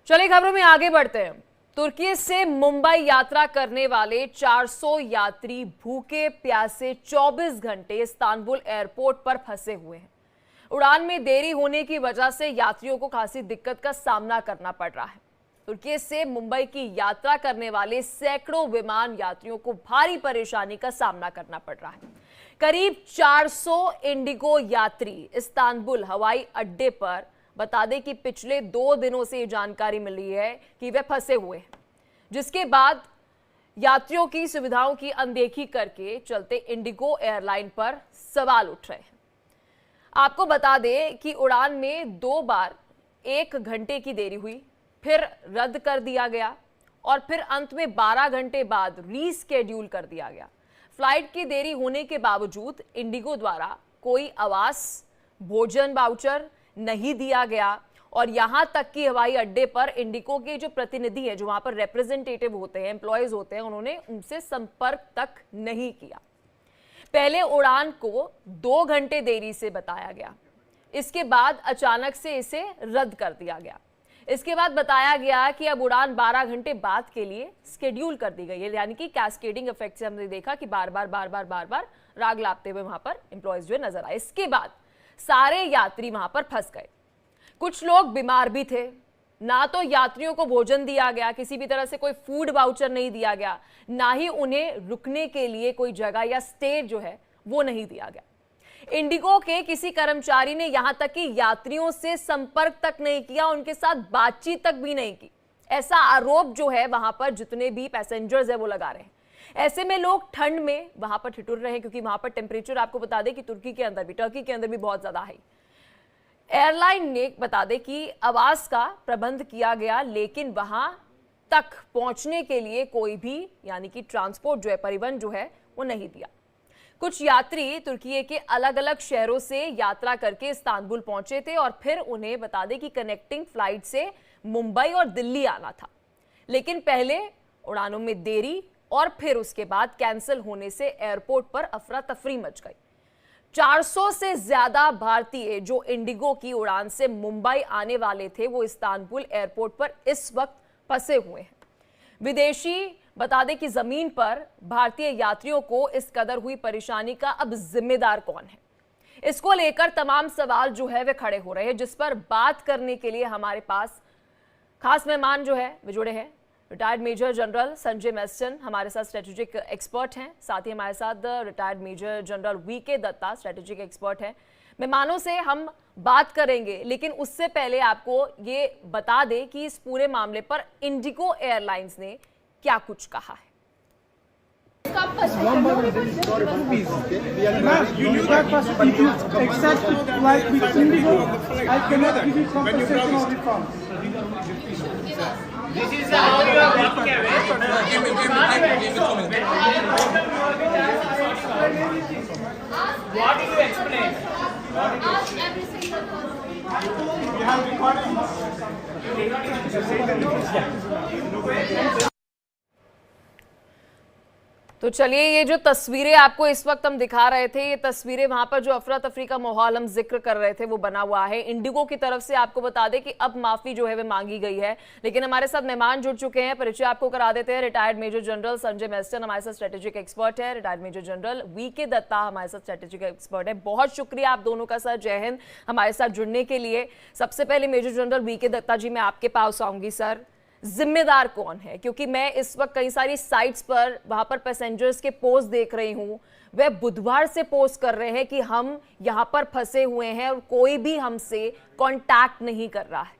चलिए खबरों में आगे बढ़ते हैं। तुर्की से मुंबई यात्रा करने वाले 400 यात्री भूखे प्यासे 24 घंटे इस्तांबुल एयरपोर्ट पर फंसे हुए हैं। उड़ान में देरी होने की वजह से यात्रियों को खासी दिक्कत का सामना करना पड़ रहा है। तुर्की से मुंबई की यात्रा करने वाले सैकड़ों विमान यात्रियों को भारी परेशानी का सामना करना पड़ रहा है। करीब 400 इंडिगो यात्री इस्तांबुल हवाई अड्डे पर बता दें कि पिछले 2 दिनों से ये जानकारी मिली है कि वे फंसे हुए हैं, जिसके बाद यात्रियों की सुविधाओं की अनदेखी करके चलते इंडिगो एयरलाइन पर सवाल उठ रहे हैं। आपको बता दें कि उड़ान में 2 बार 1 घंटे की देरी हुई, फिर रद्द कर दिया गया और फिर अंत में 12 घंटे बाद रीस्केड्यूल कर दिया गया। फ्लाइट की देरी होने के बावजूद इंडिगो द्वारा कोई आवास, भोजन वाउचर नहीं दिया गया और यहां तक कि हवाई अड्डे पर इंडिगो के जो प्रतिनिधि हैं, जो वहां पर रिप्रेजेंटेटिव होते हैं, एम्प्लॉयज होते हैं, उन्होंने उनसे संपर्क तक नहीं किया। पहले उड़ान को 2 घंटे देरी से बताया गया, इसके बाद अचानक से इसे रद्द कर दिया गया। इसके बाद बताया गया कि अब उड़ान 12 घंटे बाद के लिए स्केड्यूल कर दी गई है, यानी कि कैस्केडिंग इफेक्ट से हमने देखा कि बार बार राग लापते हुए वहां पर एम्प्लॉयज जो नजर आए। इसके बाद सारे यात्री वहां पर फंस गए। कुछ लोग बीमार भी थे, ना तो यात्रियों को भोजन दिया गया, किसी भी तरह से कोई फूड वाउचर नहीं दिया गया, ना ही उन्हें रुकने के लिए कोई जगह या स्टे जो है वो नहीं दिया गया। इंडिगो के किसी कर्मचारी ने यहां तक कि यात्रियों से संपर्क तक नहीं किया, उनके साथ बातचीत तक भी नहीं की। ऐसा आरोप जो है वहां पर जितने भी पैसेंजर्स है वो लगा रहे हैं। ऐसे में लोग ठंड में वहां पर ठिठुर रहे हैं, क्योंकि वहां पर टेम्परेचर आपको बता दें कि तुर्की के अंदर भी, टर्की के अंदर भी बहुत ज्यादा है। एयरलाइन ने बता दें कि आवास का प्रबंध किया गया, लेकिन वहां तक पहुंचने के लिए कोई भी यानी कि ट्रांसपोर्ट जो है, परिवहन जो है वो नहीं दिया। कुछ यात्री तुर्की के अलग अलग शहरों से यात्रा करके इस्तांबुल पहुंचे थे और फिर उन्हें बता दें कि कनेक्टिंग फ्लाइट से मुंबई और दिल्ली आना था, लेकिन पहले उड़ानों में देरी और फिर उसके बाद कैंसिल होने से एयरपोर्ट पर अफरा तफरी मच गई। 400 से ज्यादा भारतीय जो इंडिगो की उड़ान से मुंबई आने वाले थे, वो इस्तांबुल एयरपोर्ट पर इस वक्त फंसे हुए हैं। विदेशी बता दें कि जमीन पर भारतीय यात्रियों को इस कदर हुई परेशानी का अब जिम्मेदार कौन है, इसको लेकर तमाम सवाल जो है वे खड़े हो रहे हैं, जिस पर बात करने के लिए हमारे पास खास मेहमान जो है वे जुड़े हैं। Retired major general Sanjay Meston हमारे साथ स्ट्रेटेजिक एक्सपर्ट हैं, साथ ही हमारे साथ retired major general VK Dutta strategic expert हैं। मेहमानों से हम बात करेंगे, लेकिन उससे पहले आपको ये बता दें कि इस पूरे मामले पर इंडिगो एयरलाइंस ने क्या कुछ कहा है। This is how you are walking away. Give me 2 minutes. What did you explain? Ask every single person. You have recording. तो चलिए, ये जो तस्वीरें आपको इस वक्त हम दिखा रहे थे, ये तस्वीरें वहां पर जो अफरा तफरी का माहौल हम जिक्र कर रहे थे वो बना हुआ है। इंडिगो की तरफ से आपको बता दें कि अब माफी जो है वो मांगी गई है, लेकिन हमारे साथ मेहमान जुड़ चुके हैं। परिचय आपको करा देते हैं। Retired major general Sanjay Meston हमारे साथ स्ट्रेटेजिक एक्सपर्ट है। Retired major general VK Dutta हमारे साथ स्ट्रेटेजिक एक्सपर्ट है। बहुत शुक्रिया आप दोनों का सर, जय हिंद, हमारे साथ जुड़ने के लिए। सबसे पहले मेजर जनरल वीके दत्ता जी, मैं आपके पास आऊंगी। सर, जिम्मेदार कौन है? क्योंकि मैं इस वक्त कई सारी साइट्स पर वहां पर पैसेंजर्स के पोस्ट देख रही हूं, वे बुधवार से पोस्ट कर रहे हैं कि हम यहां पर फंसे हुए हैं और कोई भी हमसे कांटेक्ट नहीं कर रहा है।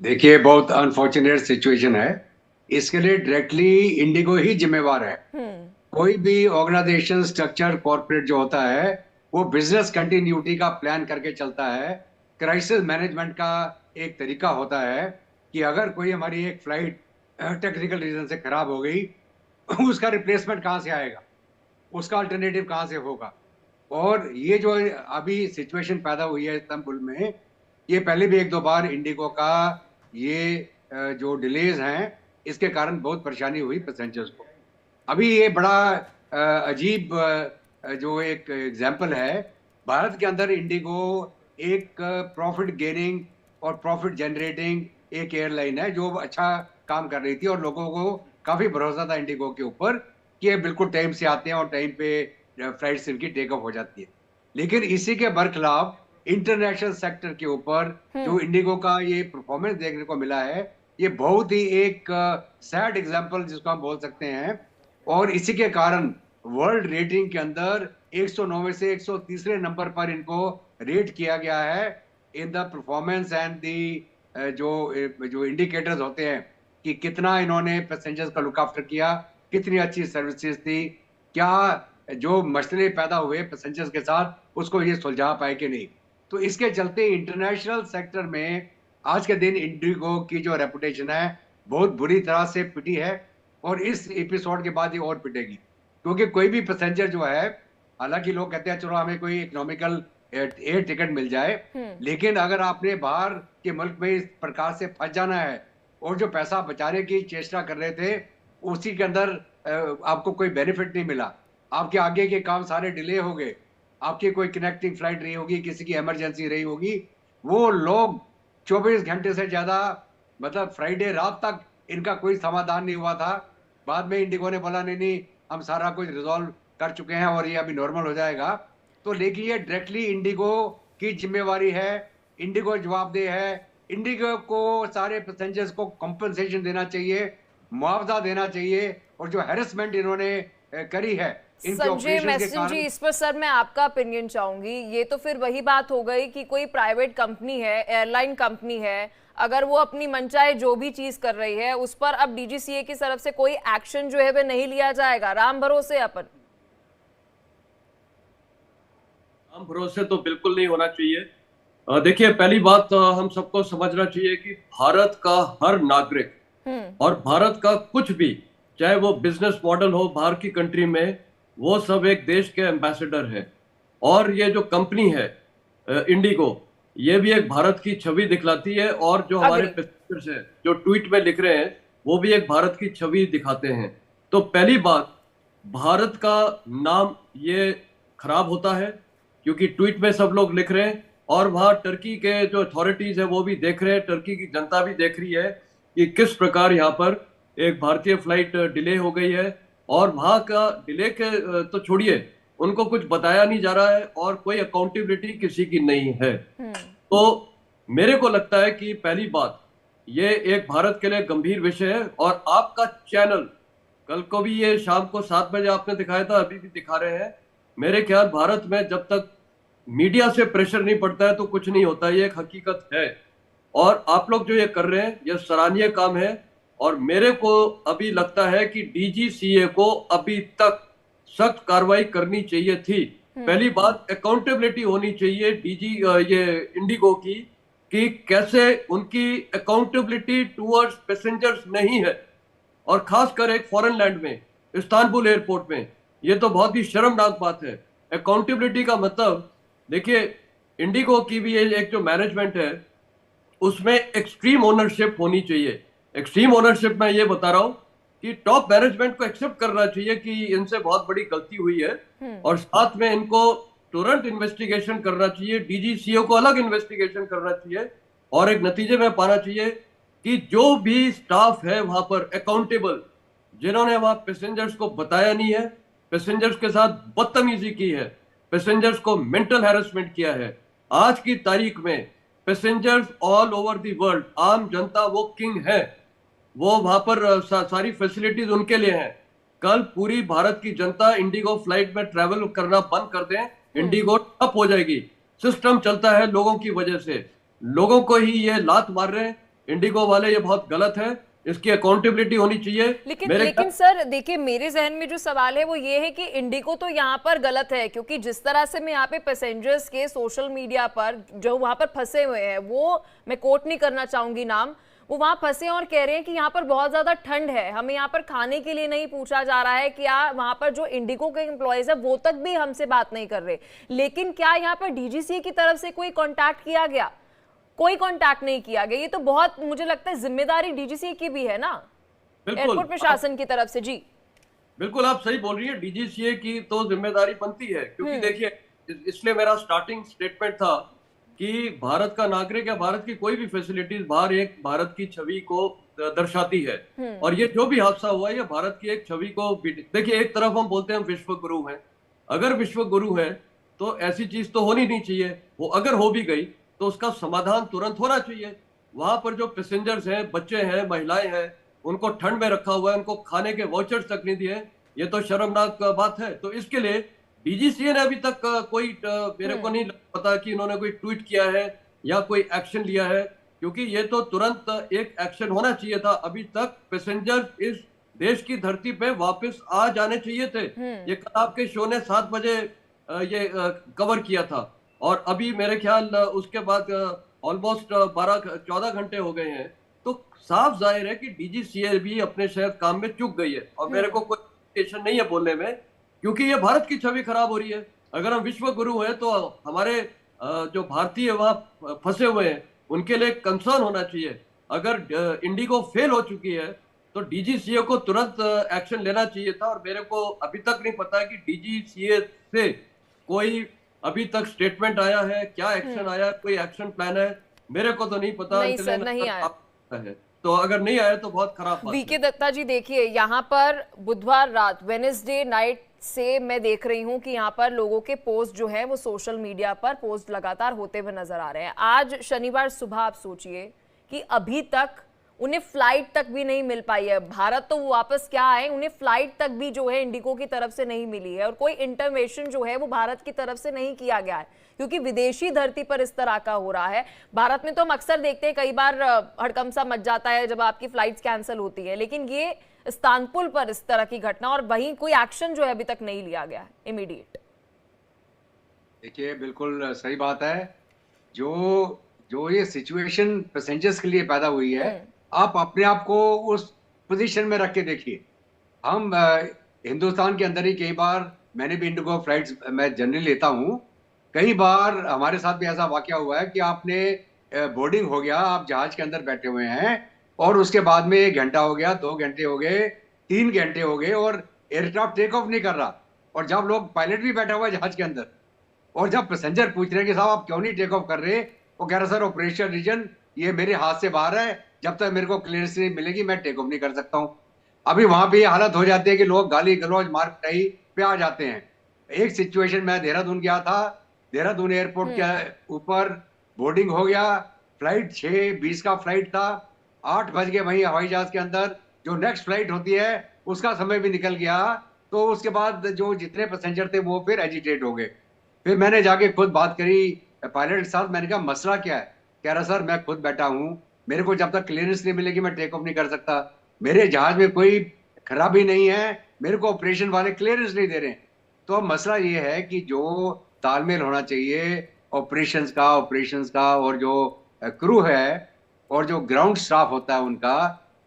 देखिए, बहुत अनफॉर्चुनेट सिचुएशन है। इसके लिए डायरेक्टली इंडिगो ही जिम्मेवार है। कोई भी ऑर्गेनाइजेशन स्ट्रक्चर कॉर्पोरेट जो होता है वो बिजनेस कंटिन्यूटी का प्लान करके चलता है। क्राइसिस मैनेजमेंट का एक तरीका होता है कि अगर कोई हमारी एक फ्लाइट टेक्निकल रीजन से खराब हो गई, उसका रिप्लेसमेंट कहाँ से आएगा, उसका अल्टरनेटिव कहाँ से होगा। और ये जो अभी सिचुएशन पैदा हुई है इस्तांबुल में, ये पहले भी 1-2 बार इंडिगो का ये जो डिलेज हैं इसके कारण बहुत परेशानी हुई पैसेंजर्स को। अभी ये बड़ा अजीब जो एक एग्जाम्पल है, भारत के अंदर इंडिगो एक प्रॉफिट गेनिंग और प्रॉफिट जनरेटिंग एक एयरलाइन है जो अच्छा काम कर रही थी और लोगों को काफी भरोसा था इंडिगो के ऊपर कि ये बिल्कुल टाइम से आते हैं और टाइम पे फ्लाइट्स इनकी टेक ऑफ हो जाती है। लेकिन इसी के बरखिलाफ इंटरनेशनल सेक्टर के ऊपर जो इंडिगो का ये परफॉर्मेंस देखने को मिला है, ये बहुत ही एक सैड एग्जांपल जिसको हम बोल सकते हैं। और इसी के कारण वर्ल्ड रेटिंग के अंदर 109 से 130 नंबर पर इनको रेट किया गया है in the performance and the जो इंडिकेटर्स होते हैं कि कितना इन्होंने पैसेंजर्स का लुक आफ्टर किया, कितनी अच्छी सर्विसेज थी, क्या जो मसले पैदा हुए पैसेंजर्स के साथ उसको ये सुलझा पाए कि नहीं। तो इसके चलते इंटरनेशनल सेक्टर में आज के दिन इंडिगो की जो रेपुटेशन है बहुत बुरी तरह से पिटी है और इस एपिसोड के बाद ये और पिटेगी, क्योंकि कोई भी पैसेंजर जो है, हालांकि लोग कहते हैं चलो हमें कोई इकोनॉमिकल एयर टिकट मिल जाए, लेकिन अगर आपने बाहर के मुल्क में इस प्रकार से फंस जाना है और जो पैसा बचाने की चेष्टा कर रहे थे उसी के अंदर आपको कोई बेनिफिट नहीं मिला, आपके आगे के काम सारे डिले हो गए, आपकी कोई कनेक्टिंग फ्लाइट रही होगी, किसी की इमरजेंसी रही होगी, वो लोग 24 घंटे से ज्यादा मतलब फ्राइडे रात तक इनका कोई समाधान नहीं हुआ था। बाद में इंडिगो ने बोला नहीं हम सारा कुछ रिजॉल्व कर चुके हैं और ये अभी नॉर्मल हो जाएगा। तो लेकिन ये डायरेक्टली इंडिगो की जिम्मेवारी है, इंडिगो जवाबदेह है, इंडिगो को सारे पैसेंजर्स को कॉम्पनसेशन देना चाहिए, मुआवजा देना चाहिए और जो हैरेसमेंट इन्होंने करी है संजय मैसेज जी, इस पर सर मैं आपका ओपिनियन चाहूंगी। ये तो फिर वही बात हो गई कि कोई प्राइवेट कंपनी है, एयरलाइन कंपनी है, अगर वो अपनी मनचाहे जो भी चीज कर रही है उस पर अब डीजीसीए की तरफ से कोई एक्शन जो है वो नहीं लिया जाएगा। राम भरोसे अपन राम भरोसे तो बिल्कुल नहीं होना चाहिए। देखिए, पहली बात हम सबको समझना चाहिए कि भारत का हर नागरिक और भारत का कुछ भी, चाहे वो बिजनेस मॉडल हो बाहर की कंट्री में, वो सब एक देश के एम्बेसडर है। और ये जो कंपनी है इंडिगो, ये भी एक भारत की छवि दिखलाती है और जो हमारे पैसेंजर्स हैं जो ट्वीट में लिख रहे हैं वो भी एक भारत की छवि दिखाते हैं। तो पहली बात, भारत का नाम ये खराब होता है क्योंकि ट्वीट में सब लोग लिख रहे हैं और वहाँ टर्की के जो अथॉरिटीज है वो भी देख रहे हैं, टर्की की जनता भी देख रही है कि किस प्रकार यहाँ पर एक भारतीय फ्लाइट डिले हो गई है और वहाँ का डिले के तो छोड़िए, उनको कुछ बताया नहीं जा रहा है और कोई अकाउंटेबिलिटी किसी की नहीं है। तो मेरे को लगता है कि पहली बात, ये एक भारत के लिए गंभीर विषय है और आपका चैनल कल को भी ये शाम को 7 बजे आपने दिखाया था, अभी भी दिखा रहे हैं। मेरे ख्याल भारत में जब तक मीडिया से प्रेशर नहीं पड़ता है तो कुछ नहीं होता, ये एक हकीकत है। और आप लोग जो ये कर रहे हैं ये सराहनीय काम है और मेरे को अभी लगता है कि डीजीसीए को अभी तक सख्त कार्रवाई करनी चाहिए थी। पहली बात, अकाउंटेबिलिटी होनी चाहिए ये इंडिगो की कि कैसे उनकी अकाउंटेबिलिटी टुवर्ड्स पैसेंजर्स नहीं है और खासकर एक फॉरेन लैंड में, इस्तांबुल एयरपोर्ट में, ये तो बहुत ही शर्मनाक बात है। अकाउंटेबिलिटी का मतलब देखिए, इंडिगो की भी एक जो मैनेजमेंट है उसमें एक्सट्रीम ओनरशिप होनी चाहिए। एक्सट्रीम ओनरशिप में ये बता रहा हूं कि टॉप मैनेजमेंट को एक्सेप्ट करना चाहिए कि इनसे बहुत बड़ी गलती हुई है और साथ में इनको तुरंत इन्वेस्टिगेशन करना चाहिए, डीजीसीए को अलग इन्वेस्टिगेशन करना चाहिए और एक नतीजे में पाना चाहिए कि जो भी स्टाफ है वहां पर अकाउंटेबल, जिन्होंने वहां पैसेंजर्स को बताया नहीं है, पैसेंजर्स के साथ बदतमीजी की है, पैसेंजर्स को मेंटल हैरेसमेंट किया है। आज की तारीख में passengers all over the world, आम जनता वो किंग है, वो वहां पर सारी फैसिलिटीज उनके लिए हैं। कल पूरी भारत की जनता इंडिगो फ्लाइट में ट्रैवल करना बंद कर दें, इंडिगो ठप हो जाएगी। सिस्टम चलता है लोगों की वजह से, लोगों को ही ये लात मार रहे हैं इंडिगो वाले, ये बहुत गलत है, इसकी अकाउंटेबिलिटी होनी चाहिए। लेकिन सर देखिए, मेरे जहन में जो सवाल है वो ये है कि इंडिगो तो यहाँ पर गलत है, क्योंकि जिस तरह से मैं यहाँ पे पैसेंजर्स के सोशल मीडिया पर जो वहां पर फंसे हुए हैं, वो मैं कोट नहीं करना चाहूंगी नाम, वो वहां फंसे और कह रहे हैं कि यहाँ पर बहुत ज्यादा ठंड है, हमें यहाँ पर खाने के लिए नहीं पूछा जा रहा है, क्या वहां पर जो इंडिगो के एम्प्लॉयज है वो तक भी हमसे बात नहीं कर रहे। लेकिन क्या यहाँ पर डीजीसीए की तरफ से कोई कॉन्टैक्ट किया गया? कोई कांटेक्ट नहीं किया गया। ये तो बहुत, मुझे लगता है, जिम्मेदारी डीजीसीए की भी है ना, एयरपोर्ट प्रशासन की तरफ से। जी बिल्कुल, आप सही बोल रही है, डीजीसीए की तो जिम्मेदारी बनती है, क्योंकि देखिए, इसलिए मेरा स्टार्टिंग स्टेटमेंट था कि भारत का नागरिक या भारत की कोई भी फैसिलिटीज बाहर एक भारत की छवि को दर्शाती है। और ये जो भी हादसा हुआ है ये भारत की एक छवि को देखिए, एक तरफ हम बोलते हैं हम विश्व गुरु हैं, अगर विश्व गुरु है तो ऐसी चीज तो होनी नहीं चाहिए। वो अगर हो भी गई तो उसका समाधान तुरंत होना चाहिए। वहां पर जो पैसेंजर्स हैं, बच्चे हैं, महिलाएं हैं, उनको ठंड में रखा हुआ है, उनको खाने के वाउचर्स तक नहीं दिए, ये तो शर्मनाक बात है। तो इसके लिए डीजीसीए ने अभी तक कोई मेरे को नहीं पता कि इन्होंने कोई ट्वीट किया है या कोई एक्शन लिया है, क्योंकि ये तो तुरंत एक एक्शन होना चाहिए था। अभी तक पैसेंजर इस देश की धरती पे वापस आ जाने चाहिए थे। ये कल आपके शो ने 7 बजे ये कवर किया था और अभी मेरे ख्याल उसके बाद ऑलमोस्ट 12-14 घंटे हो गए हैं। तो साफ जाहिर है कि डीजीसीए भी अपने शायद काम में चूक गई है और मेरे को कोई टेंशन नहीं है बोलने में, क्योंकि ये भारत की छवि खराब हो रही है। अगर हम विश्व गुरु हैं तो हमारे जो भारतीय वहां फंसे हुए हैं उनके लिए कंसर्न होना चाहिए। अगर इंडिगो फेल हो चुकी है तो डीजीसीए को तुरंत एक्शन लेना चाहिए था। और मेरे को अभी तक नहीं पता कि डीजीसीए से कोई अभी तक स्टेटमेंट आया है, क्या एक्शन आया, कोई एक्शन प्लान है, मेरे को तो नहीं पता। नहीं सर, नहीं आया है तो अगर नहीं आया तो बहुत खराब बात है। वीके दत्ता जी, देखिए यहाँ पर बुधवार रात वेडनेसडे नाइट से मैं देख रही हूँ कि यहाँ पर लोगों के पोस्ट जो है वो सोशल मीडिया पर पोस्ट लगातार होते हुए नजर आ रहे हैं। आज शनिवार सुबह आप सोचिए कि अभी तक उन्हें फ्लाइट तक भी नहीं मिल पाई है। भारत तो वो वापस क्या आए, उन्हें फ्लाइट तक भी जो है इंडिगो की तरफ से नहीं मिली है और कोई इंटरवेंशन जो है वो भारत की तरफ से नहीं किया गया है, क्योंकि विदेशी धरती पर इस तरह का हो रहा है। भारत में तो हम अक्सर देखते हैं, कई बार हड़कंप सा मच जाता है जब आपकी फ्लाइट्स कैंसिल होती है, लेकिन ये इस्तांबुल पर इस तरह की घटना और वहीं कोई एक्शन जो है अभी तक नहीं लिया गया है इमीडिएट। देखिए, बिल्कुल सही बात है। जो ये सिचुएशन पैसेंजर्स के लिए पैदा हुई है, आप अपने आप को उस पोजीशन में रख के देखिए। हम हिंदुस्तान के अंदर ही कई बार, मैंने भी इंडिगो फ्लाइट्स मैं जनरली लेता हूँ, कई बार हमारे साथ भी ऐसा वाकया हुआ है कि आपने बोर्डिंग हो गया, आप जहाज के अंदर बैठे हुए हैं और उसके बाद में 1 घंटा हो गया, 2 घंटे हो गए, 3 घंटे हो गए और एयरक्राफ्ट टेक ऑफ नहीं कर रहा। और जब लोग, पायलट भी बैठा हुआ है जहाज के अंदर, और जब पैसेंजर पूछ रहे हैं कि साहब आप क्यों नहीं टेक ऑफ कर रहे, वो कह रहा सर ऑपरेशन रीजन ये मेरे हाथ से बाहर है, जब तक मेरे को क्लियरेंस नहीं मिलेगी मैं टेक ऑफ नहीं कर सकता हूँ। अभी वहां पे ये हालत हो जाती है कि लोग गाली गलौज मार पिटाई पे आ जाते हैं। एक सिचुएशन, मैं देहरादून गया था, देहरादून एयरपोर्ट के ऊपर बोर्डिंग हो गया, फ्लाइट 6:20 का फ्लाइट था, 8 बज गए वहीं हवाई जहाज के अंदर, जो नेक्स्ट फ्लाइट होती है उसका समय भी निकल गया। तो उसके बाद जो जितने पैसेंजर थे वो फिर एजिटेट हो गए। फिर मैंने जाके खुद बात करी पायलट के साथ, मैंने कहा मसला क्या है? कह रहा सर मैं खुद बैठा हूँ, मेरे को जब तक क्लियरेंस नहीं मिलेगी मैं टेक ऑफ नहीं कर सकता, मेरे जहाज में कोई खराबी नहीं है, मेरे को ऑपरेशन वाले क्लियरेंस नहीं दे रहे। तो अब मसला ये है कि जो तालमेल होना चाहिए ऑपरेशंस का और जो क्रू है और जो ग्राउंड स्टाफ होता है उनका,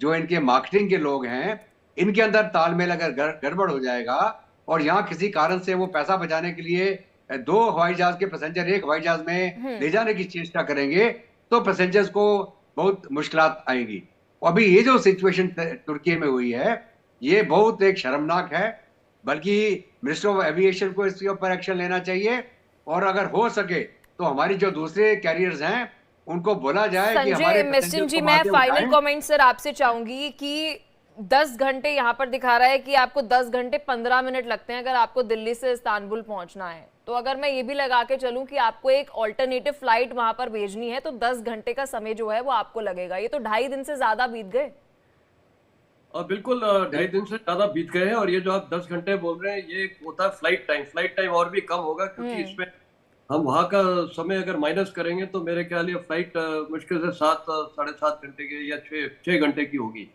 जो इनके मार्केटिंग के लोग हैं, इनके अंदर तालमेल अगर गड़बड़ हो जाएगा और यहाँ किसी कारण से वो पैसा बचाने के लिए 2 हवाई जहाज के पैसेंजर एक हवाई जहाज में ले जाने की चेष्टा करेंगे तो पैसेंजर्स को बहुत मुश्किलात आएगी। अभी ये जो सिचुएशन तुर्की में हुई है ये बहुत एक शर्मनाक है, बल्कि मिनिस्टर ऑफ एविएशन को इसके ऊपर एक्शन लेना चाहिए और अगर हो सके तो हमारी जो दूसरे कैरियर्स हैं उनको बोला जाए कि हमारे मिस्टर जी, मैं फाइनल कमेंट सर आपसे चाहूंगी कि 10 घंटे यहाँ पर दिखा रहा है कि आपको 10 घंटे 15 मिनट लगते हैं अगर आपको दिल्ली से इस्तांबुल पहुंचना है। तो अगर मैं ये भी लगा के चलूं कि आपको एक ऑल्टरनेटिव फ्लाइट वहां पर भेजनी है तो 10 घंटे का समय जो है वो आपको लगेगा। ये तो 2.5 दिन से ज्यादा बीत गए। बिल्कुल 2.5 दिन से ज्यादा बीत गए हैं। और ये जो आप 10 घंटे बोल रहे हैं ये होता है फ्लाइट टाइम और भी कम होगा, क्योंकि इसमें हम वहां का समय अगर माइनस करेंगे तो मेरे ख्याल ये फ्लाइट मुश्किल से 7-7.5 घंटे की या 6 घंटे की होगी।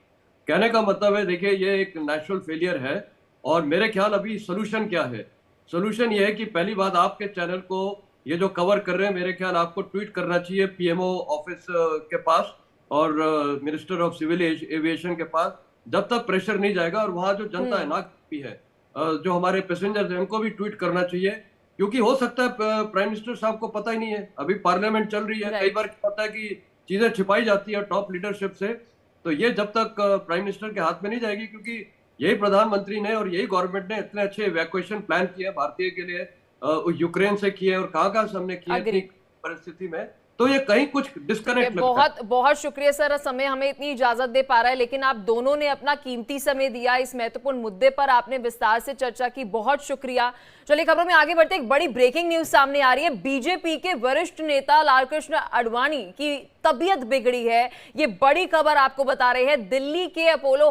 कहने का मतलब है, देखिए ये एक नेचुरल फेलियर है और मेरे ख्याल अभी सोल्यूशन क्या है? सोल्यूशन ये है कि पहली बात आपके चैनल को ये जो कवर कर रहे हैं, मेरे ख्याल आपको ट्वीट करना चाहिए पीएमओ ऑफिस के पास और मिनिस्टर ऑफ सिविल एविएशन के पास, जब तक प्रेशर नहीं जाएगा। और वहाँ जो जनता है ना भी है, जो हमारे पैसेंजर्स हैं उनको भी ट्वीट करना चाहिए, क्योंकि हो सकता है प्राइम मिनिस्टर साहब को पता ही नहीं है, अभी पार्लियामेंट चल रही है, कई बार पता है कि चीजें छिपाई जाती है टॉप लीडरशिप से। तो ये जब तक प्राइम मिनिस्टर के हाथ में नहीं जाएगी, क्योंकि यही प्रधानमंत्री ने और यही गवर्नमेंट ने इतने अच्छे इवैक्यूएशन प्लान किए भारतीय के लिए, यूक्रेन से किए और कहाँ से हमने किए, परिस्थिति में, तो ये कहीं कुछ डिस्कनेक्ट लगता है। बहुत बहुत शुक्रिया सर, समय हमें इतनी इजाजत दे पा रहा है, लेकिन आप दोनों ने अपना कीमती समय दिया इस महत्वपूर्ण मुद्दे पर, आपने विस्तार से चर्चा की, बहुत शुक्रिया। चलिए खबरों में आगे बढ़ते, एक बड़ी ब्रेकिंग न्यूज सामने आ रही है। बीजेपी के वरिष्ठ नेता लालकृष्ण आडवाणी की तबीयत बिगड़ी है, ये बड़ी खबर आपको बता रहे हैं। दिल्ली के अपोलो